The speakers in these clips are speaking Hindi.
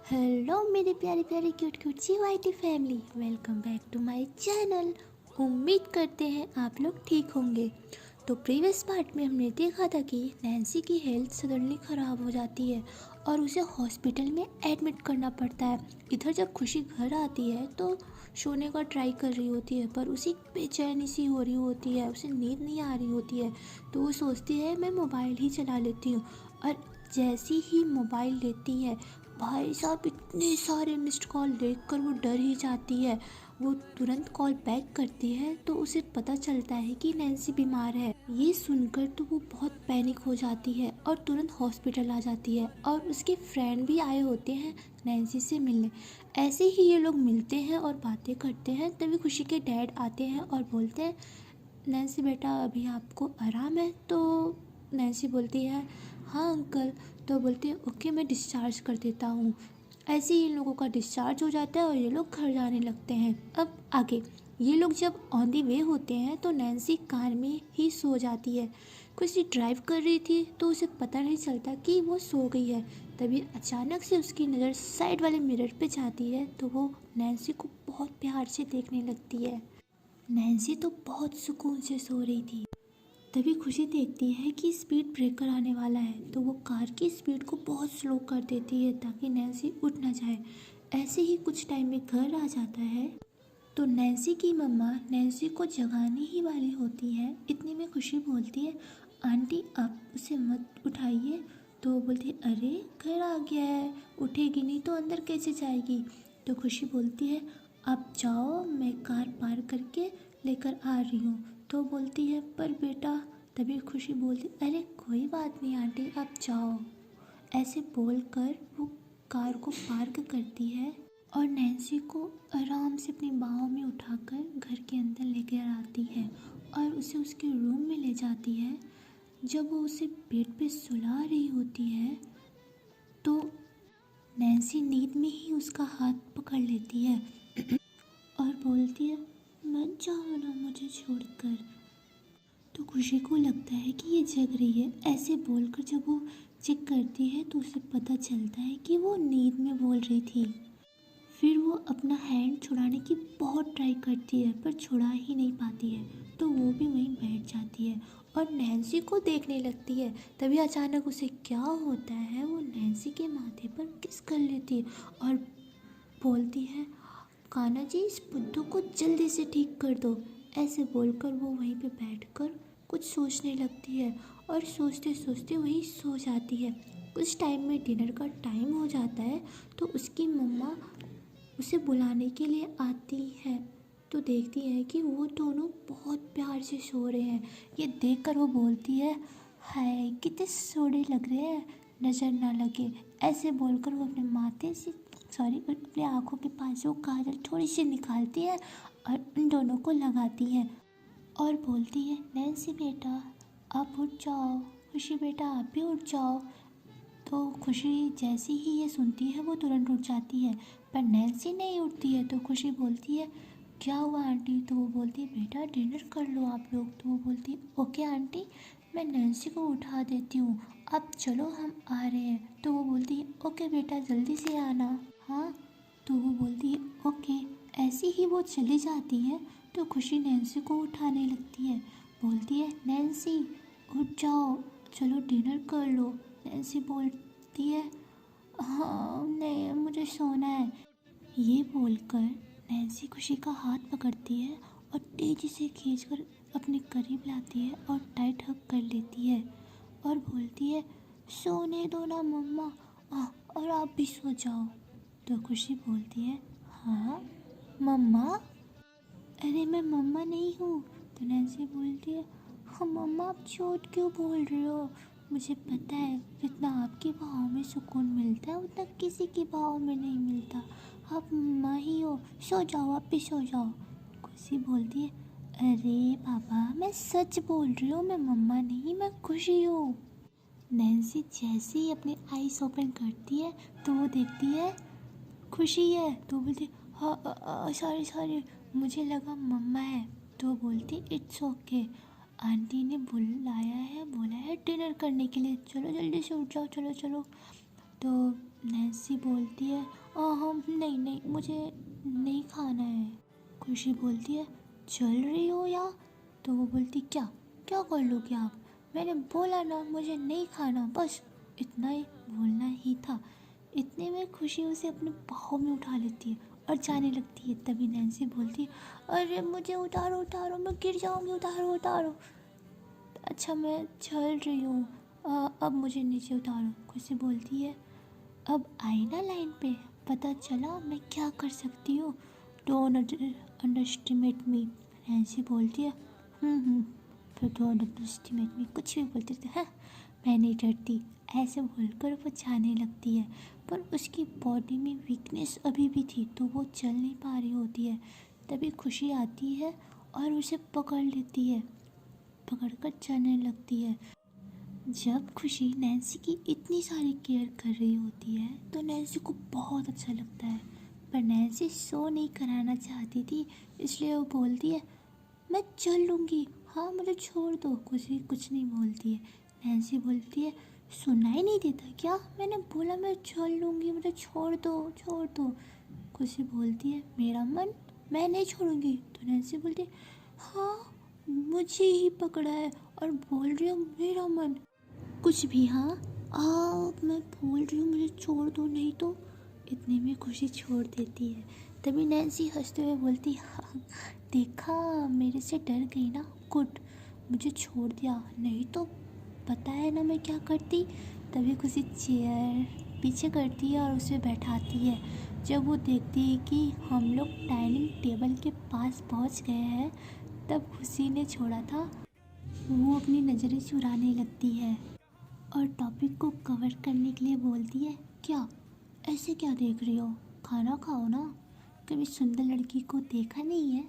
हेलो मेरे प्यारे प्यारे क्यूट क्यूट सी वाइटी family, welcome back to my channel. उम्मीद करते हैं आप लोग ठीक होंगे। तो प्रीवियस पार्ट में हमने देखा था कि नैन्सी की हेल्थ सडनली ख़राब हो जाती है और उसे हॉस्पिटल में एडमिट करना पड़ता है। इधर जब खुशी घर आती है तो सोने का ट्राई कर रही होती है, पर उसी बेचैनी सी हो रही होती है, उसे नींद नहीं आ रही होती है। तो वो सोचती है मैं मोबाइल ही चला लेती हूँ, और जैसी ही मोबाइल लेती है भाई साहब इतने सारे मिस्ड कॉल देखकर वो डर ही जाती है। वो तुरंत कॉल बैक करती है तो उसे पता चलता है कि नैन्सी बीमार है। ये सुनकर तो वो बहुत पैनिक हो जाती है और तुरंत हॉस्पिटल आ जाती है, और उसके फ्रेंड भी आए होते हैं नैन्सी से मिलने। ऐसे ही ये लोग मिलते हैं और बातें करते हैं, तभी खुशी के डैड आते हैं और बोलते हैं नैन्सी बेटा अभी आपको आराम है? तो नैन्सी बोलती है हाँ अंकल। तो बोलते हैं ओके मैं डिस्चार्ज कर देता हूँ। ऐसे ही इन लोगों का डिस्चार्ज हो जाता है और ये लोग घर जाने लगते हैं। अब आगे ये लोग जब ऑन दी वे होते हैं तो नैन्सी कार में ही सो जाती है। खुशी ड्राइव कर रही थी तो उसे पता नहीं चलता कि वो सो गई है। तभी अचानक से उसकी नज़र साइड वाले मिरर पे जाती है तो वो नैन्सी को बहुत प्यार से देखने लगती है। नैन्सी तो बहुत सुकून से सो रही थी। तभी खुशी देखती है कि स्पीड ब्रेकर आने वाला है, तो वो कार की स्पीड को बहुत स्लो कर देती है ताकि नैन्सी उठ ना जाए। ऐसे ही कुछ टाइम में घर आ जाता है तो नैन्सी की मम्मा नैन्सी को जगाने ही वाली होती है। इतने में खुशी बोलती है आंटी आप उसे मत उठाइए। तो वो बोलती है अरे घर आ गया है, उठेगी नहीं तो अंदर कैसे जाएगी? तो खुशी बोलती है आप जाओ, मैं कार पार करके लेकर आ रही हूँ। तो बोलती है पर बेटा, तभी खुशी बोलती अरे कोई बात नहीं आंटी आप जाओ। ऐसे बोलकर वो कार को पार्क करती है और नैन्सी को आराम से अपनी बाहों में उठाकर घर के अंदर लेकर आती है और उसे उसके रूम में ले जाती है। जब वो उसे बेड पे सुला रही होती है तो नैन्सी नींद में ही उसका हाथ पकड़ लेती है और बोलती है मत जाओ ना मुझे छोड़कर। तो खुशी को लगता है कि ये जग रही है। ऐसे बोलकर जब वो चेक करती है तो उसे पता चलता है कि वो नींद में बोल रही थी। फिर वो अपना हैंड छुड़ाने की बहुत ट्राई करती है पर छुड़ा ही नहीं पाती है, तो वो भी वहीं बैठ जाती है और नैन्सी को देखने लगती है। तभी अचानक उसे क्या होता है, वो नैन्सी के माथे पर किस कर लेती है और बोलती है कान्हा जी इस बुद्धू को जल्दी से ठीक कर दो। ऐसे बोलकर वो वहीं पे बैठकर कुछ सोचने लगती है और सोचते सोचते वहीं सो जाती है। कुछ टाइम में डिनर का टाइम हो जाता है तो उसकी मम्मा उसे बुलाने के लिए आती है तो देखती है कि वो दोनों बहुत प्यार से सो रहे हैं। ये देखकर वो बोलती है हाय कितने सोने लग रहे हैं, नज़र ना लगे। ऐसे बोलकर वो अपने माथे से अपनी आंखों के पास से वो काजल थोड़ी सी निकालती है और उन दोनों को लगाती है और बोलती है नैन्सी बेटा आप उठ जाओ, खुशी बेटा आप भी उठ जाओ। तो खुशी जैसे ही ये सुनती है वो तुरंत उठ जाती है, पर नैन्सी नहीं उठती है। तो खुशी बोलती है क्या हुआ आंटी? तो वो बोलती है बेटा डिनर कर लो आप लोग। तो वो बोलती है ओके आंटी मैं नैन्सी को उठा देती हूँ, अब चलो हम आ रहे हैं। तो वो बोलती है ओके बेटा जल्दी से आना। हाँ। तो वो बोलती है ओके। ऐसी ही वो चली जाती है तो खुशी नैन्सी को उठाने लगती है, बोलती है नैन्सी उठ जाओ, चलो डिनर कर लो। नैन्सी बोलती है हाँ नहीं मुझे सोना है। ये बोलकर नैन्सी खुशी का हाथ पकड़ती है और तेजी से खींचकर अपने करीब लाती है और टाइट हग कर लेती है और बोलती है सोने दो ना मम्मा, और आप भी सो जाओ। तो खुशी बोलती है हाँ मम्मा। अरे मैं मम्मा नहीं हूँ। तो नैन्सी बोलती है हाँ मम्मा आप झूठ क्यों बोल रहे हो? मुझे पता है जितना आपकी बाहों में सुकून मिलता है उतना किसी की बाहों में नहीं मिलता। आप मम्मा ही हो, सो जाओ आप भी सो जाओ। खुशी बोलती है अरे पापा मैं सच बोल रही हूँ, मैं मम्मा नहीं मैं खुशी हूँ। नैन्सी जैसे ही अपने आईज ओपन करती है तो वो देखती है खुशी है। तो बोलती हाँ सॉरी सॉरी मुझे लगा मम्मा है। तो बोलती इट्स ओके, आंटी ने बुलाया है, बोला है डिनर करने के लिए, चलो जल्दी से उठ जाओ चलो चलो। तो नैन्सी बोलती है हम नहीं नहीं, मुझे नहीं खाना है। खुशी बोलती है चल रही हो या? तो वो बोलती क्या क्या कर लोगे आप? मैंने बोला ना मुझे नहीं खाना, बस इतना ही बोलना ही था। इतने में खुशी उसे अपने बाहों में उठा लेती है और जाने लगती है। तभी नैन्सी बोलती है अरे मुझे उतारो उतारो, मैं गिर जाऊंगी, उतारो उतारो। अच्छा मैं चल रही हूँ, अब मुझे नीचे उतारो। खुशी बोलती है अब आई ना लाइन पे, पता चला मैं क्या कर सकती हूँ। Don't under estimate me. Nancy बोलती है फिर डोंट अंडर एस्टिमेट मी, कुछ भी बोलते थे। हाँ मैं नहीं डरती, ऐसे बोलकर वो जाने लगती है। पर उसकी बॉडी में वीकनेस अभी भी थी, तो वो चल नहीं पा रही होती है। तभी खुशी आती है और उसे पकड़ लेती है, पकड़कर चलने लगती है। जब खुशी नैन्सी की इतनी सारी केयर कर रही होती है तो नैन्सी को बहुत अच्छा लगता है। पर नैन्सी शो नहीं कराना चाहती थी, इसलिए वो बोलती है मैं चल लूँगी, हाँ मुझे छोड़ दो। खुशी कुछ नहीं बोलती है। नैन्सी बोलती है सुनाई नहीं देता क्या, मैंने बोला मैं चल लूँगी, मुझे छोड़ दो छोड़ दो। खुशी बोलती है मेरा मन, मैं नहीं छोड़ूंगी। तो नैन्सी बोलती है हाँ मुझे ही पकड़ा है और बोल रही हूँ मेरा मन। कुछ भी हाँ, मैं बोल रही हूँ मुझे छोड़ दो नहीं तो। इतने में खुशी छोड़ देती है। तभी नैन्सी हंसते हुए बोलती हाँ देखा, मेरे से डर गई ना, गुड, मुझे छोड़ दिया, नहीं तो पता है ना मैं क्या करती। तभी खुशी चेयर पीछे करती है और उसे बैठाती है। जब वो देखती है कि हम लोग डाइनिंग टेबल के पास पहुंच गए हैं, तब खुशी ने छोड़ा था वो अपनी नज़रें चुराने लगती है और टॉपिक को कवर करने के लिए बोलती है क्या ऐसे क्या देख रही हो, खाना खाओ ना, कभी सुंदर लड़की को देखा नहीं है।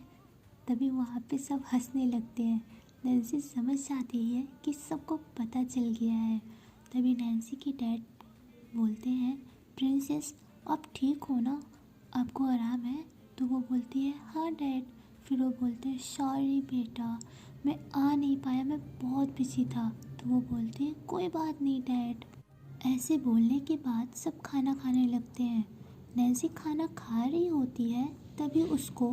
तभी वहाँ पे सब हंसने लगते हैं। नैन्सी समझ जाती है कि सबको पता चल गया है। तभी नैन्सी की डैड बोलते हैं प्रिंसेस आप ठीक हो ना, आपको आराम है? तो वो बोलती है हाँ डैड। फिर वो बोलते हैं सॉरी बेटा, मैं आ नहीं पाया, मैं बहुत बिजी था। तो वो बोलती है कोई बात नहीं डैड। ऐसे बोलने के बाद सब खाना खाने लगते हैं। नैन्सी खाना खा रही होती है, तभी उसको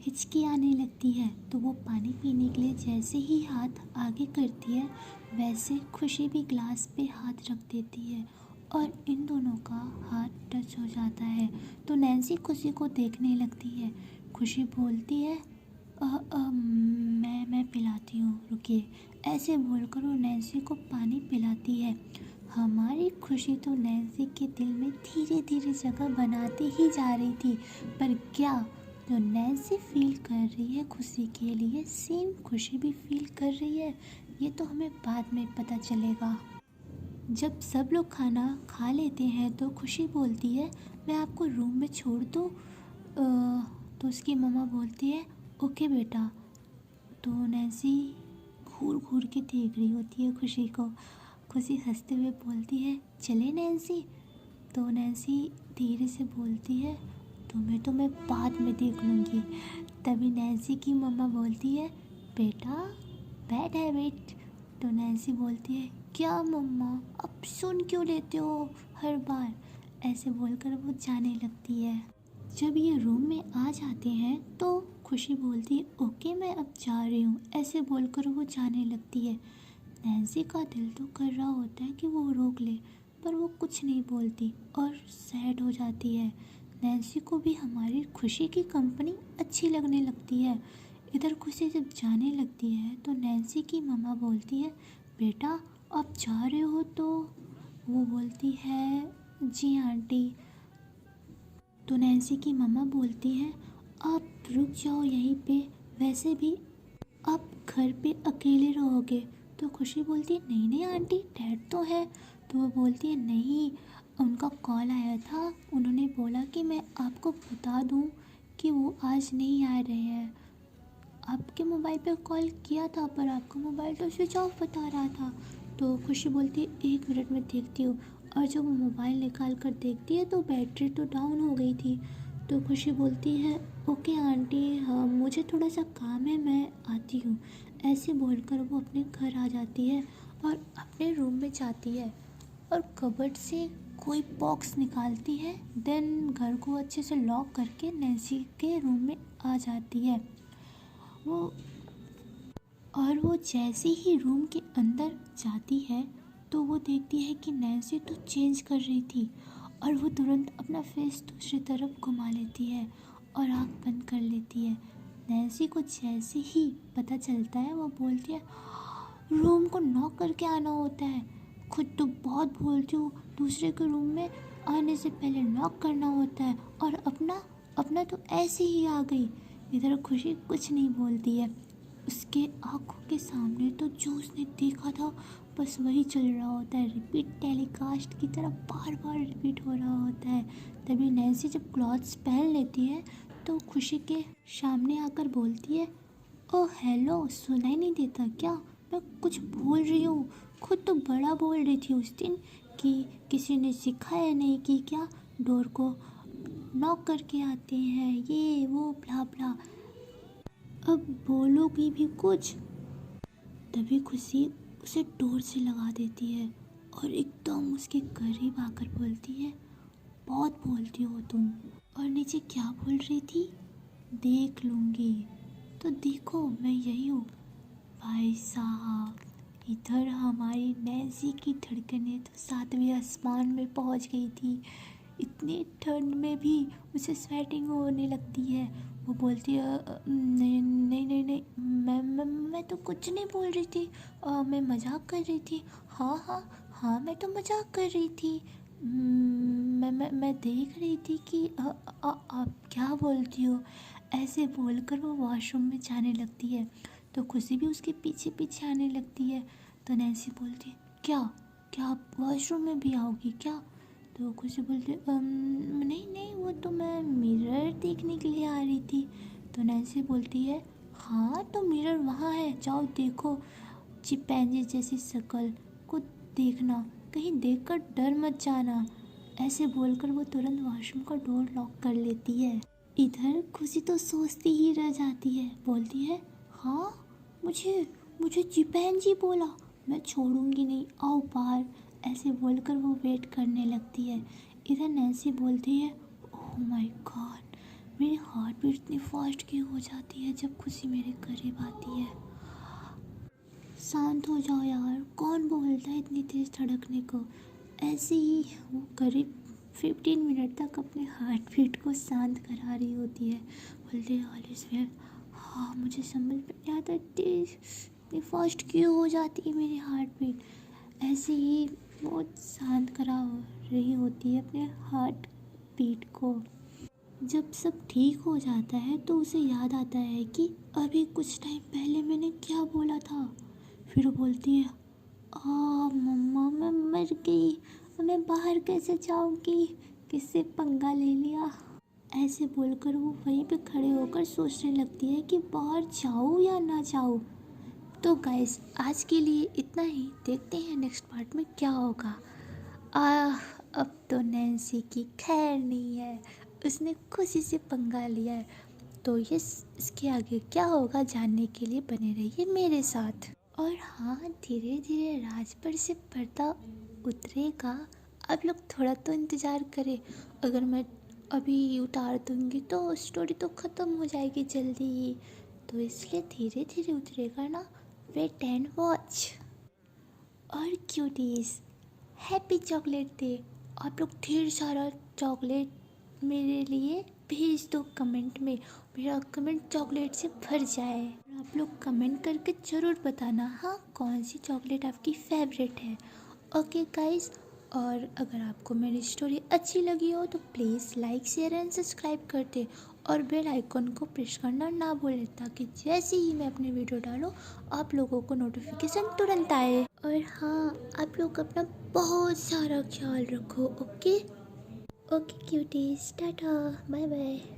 हिचकी आने लगती है। तो वो पानी पीने के लिए जैसे ही हाथ आगे करती है, वैसे खुशी भी ग्लास पे हाथ रख देती है और इन दोनों का हाथ टच हो जाता है। तो नैन्सी खुशी को देखने लगती है। खुशी बोलती है मैं पिलाती हूँ, रुकिए। ऐसे बोलकर वो नैन्सी को पानी पिलाती है। हमारी खुशी तो नैन्सी के दिल में धीरे धीरे जगह बनाती ही जा रही थी। पर क्या जो नैन्सी फील कर रही है खुशी के लिए, सेम खुशी भी फील कर रही है, ये तो हमें बाद में पता चलेगा। जब सब लोग खाना खा लेते हैं तो खुशी बोलती है मैं आपको रूम में छोड़ दूँ। तो उसकी मम्मा बोलती है ओके बेटा। तो नैन्सी घूर घूर के देख रही होती है खुशी को। खुशी हंसते हुए बोलती है चले नैन्सी। तो नैन्सी धीरे से बोलती है तुम्हें तो मैं बाद में देख लूँगी। तभी नैन्सी की मम्मा बोलती है बेटा बैड हैबिट। तो नैन्सी बोलती है क्या मम्मा, अब सुन क्यों लेते हो हर बार। ऐसे बोलकर वो जाने लगती है। जब ये रूम में आ जाते हैं तो खुशी बोलती है ओके मैं अब जा रही हूँ। ऐसे बोलकर वो जाने लगती है। नैन्सी का दिल तो कर रहा होता है कि वो रोक ले, पर वो कुछ नहीं बोलती और सैड हो जाती है। नैन्सी को भी हमारी खुशी की कंपनी अच्छी लगने लगती है। इधर खुशी जब जाने लगती है तो नैन्सी की मम्मा बोलती है बेटा आप जा रहे हो? तो वो बोलती है जी आंटी। तो नैन्सी की मम्मा बोलती है आप रुक जाओ यहीं पे, वैसे भी आप घर पे अकेले रहोगे। तो खुशी बोलती है नहीं नहीं आंटी डैड तो है। तो वो बोलती है नहीं, उनका कॉल आया था, उन्होंने बोला कि मैं आपको बता दूं कि वो आज नहीं आ रहे हैं। आपके मोबाइल पे कॉल किया था पर आपका मोबाइल तो स्विच ऑफ बता रहा था। तो खुशी बोलती है 1 मिनट में देखती हूँ। और जब वो मोबाइल निकाल कर देखती है तो बैटरी तो डाउन हो गई थी। तो खुशी बोलती है ओके आंटी, हाँ मुझे थोड़ा सा काम है, मैं आती हूँ। ऐसे बोलकर वो अपने घर आ जाती है और अपने रूम में जाती है और कबर्ड से कोई बॉक्स निकालती है, देन घर को अच्छे से लॉक करके नैन्सी के रूम में आ जाती है। वो जैसे ही रूम के अंदर जाती है तो वो देखती है कि नैन्सी तो चेंज कर रही थी, और वो तुरंत अपना फेस दूसरी तरफ घुमा लेती है और आँख बंद कर लेती है। नैन्सी को जैसे ही पता चलता है वो बोलती है, रूम को नॉक करके आना होता है, खुद तो बहुत बोलती हूँ, दूसरे के रूम में आने से पहले नॉक करना होता है, और अपना तो ऐसे ही आ गई। इधर खुशी कुछ नहीं बोलती है। उसके आंखों के सामने तो जो उसने देखा था बस वही चल रहा होता है, रिपीट टेलीकास्ट की तरह बार बार रिपीट हो रहा होता है। तभी नैन्सी जब क्लॉथ्स पहन लेती है तो खुशी के सामने आकर बोलती है, ओह हेलो, सुनाई नहीं देता क्या? मैं कुछ बोल रही हूँ। खुद तो बड़ा बोल रही थी उस दिन कि किसी ने सिखाया नहीं कि क्या डोर को नॉक करके आते हैं, ये वो ब्ला ब्ला, अब बोलोगी भी कुछ? तभी खुशी उसे डोर से लगा देती है और एकदम उसके करीब आकर बोलती है, बहुत बोलती हो तुम। और नीचे क्या बोल रही थी? देख लूँगी। तो देखो मैं यही हूँ। भाई साहब, इधर हमारी नैन्सी की धड़कनें तो 7वें आसमान में पहुँच गई थी। इतनी ठंड में भी उसे स्वेटिंग होने लगती है। वो बोलती है, नहीं नहीं नहीं नहीं, मैं तो कुछ नहीं बोल रही थी, मैं मजाक कर रही थी। हाँ हाँ हाँ, मैं तो मजाक कर रही थी। मैं देख रही थी कि आप क्या बोलती हो। ऐसे बोलकर वो वॉशरूम में जाने लगती है तो खुशी भी उसके पीछे पीछे आने लगती है। तो नैन्सी बोलती है, क्या क्या आप वॉशरूम में भी आओगी क्या? तो खुशी बोलती है, नहीं नहीं, वो तो मैं मिरर देखने के लिए आ रही थी। तो नैन्सी बोलती है, हाँ तो मिरर वहाँ है, जाओ देखो। चिंपैंजी जैसी शक्ल को देखना, कहीं देखकर डर मत जाना। ऐसे बोलकर वो तुरंत वॉशरूम का डोर लॉक कर लेती है। इधर खुशी तो सोचती ही रह जाती है, बोलती है, हाँ मुझे चिंपैंजी बोला, मैं छोड़ूंगी नहीं, आओ बाहर। ऐसे बोलकर वो वेट करने लगती है। इधर नैन्सी बोलती है, ओह माय गॉड, मेरी हार्ट बीट इतनी फास्ट क्यों हो जाती है जब खुशी मेरे करीब आती है। शांत हो जाओ यार, कौन बोलता है इतनी तेज धड़कने को। ऐसे ही वो करीब 15 मिनट तक अपने हार्ट बीट को शांत करा रही होती है। बोलते हैं, ऑल इज वेल। हाँ, मुझे समझ में नहीं आता तेज इतनी फास्ट क्यों हो जाती है मेरी हार्ट बीट। ऐसे ही बहुत शांत करा रही होती है अपने हार्ट बीट को। जब सब ठीक हो जाता है तो उसे याद आता है कि अभी कुछ टाइम पहले मैंने क्या बोला था। फिर वो बोलती है, मम्मा मैं मर गई, मैं बाहर कैसे जाऊंगी, किससे पंगा ले लिया। ऐसे बोलकर वो वहीं पे खड़े होकर सोचने लगती है कि बाहर जाऊँ या ना जाऊँ। तो गाइस, आज के लिए इतना ही, देखते हैं नेक्स्ट पार्ट में क्या होगा। अब तो नैन्सी की खैर नहीं है, उसने खुशी से पंगा लिया है। तो ये इसके आगे क्या होगा जानने के लिए बने रहिए मेरे साथ। और हाँ, धीरे धीरे राज पर से पर्दा उतरेगा। आप लोग थोड़ा तो इंतज़ार करें। अगर मैं अभी उतार दूँगी तो स्टोरी तो ख़त्म हो जाएगी जल्दी ही, तो इसलिए धीरे धीरे उतरेगा ना, वेट एंड वॉच। और क्यूटीज, हैप्पी चॉकलेट डे। आप लोग ढेर सारा चॉकलेट मेरे लिए भेज दो कमेंट में, मेरा कमेंट चॉकलेट से भर जाए। आप लोग कमेंट करके ज़रूर बताना, हाँ कौन सी चॉकलेट आपकी फेवरेट है। ओके गाइस, और अगर आपको मेरी स्टोरी अच्छी लगी हो तो please like share and subscribe कर दे, और बेल आइकन को प्रेस करना ना भूलें ताकि जैसे ही मैं अपनी वीडियो डालूँ आप लोगों को नोटिफिकेशन तुरंत आए। और हाँ, आप लोग अपना बहुत सारा ख्याल रखो। Okay okay cuties, tata, bye bye.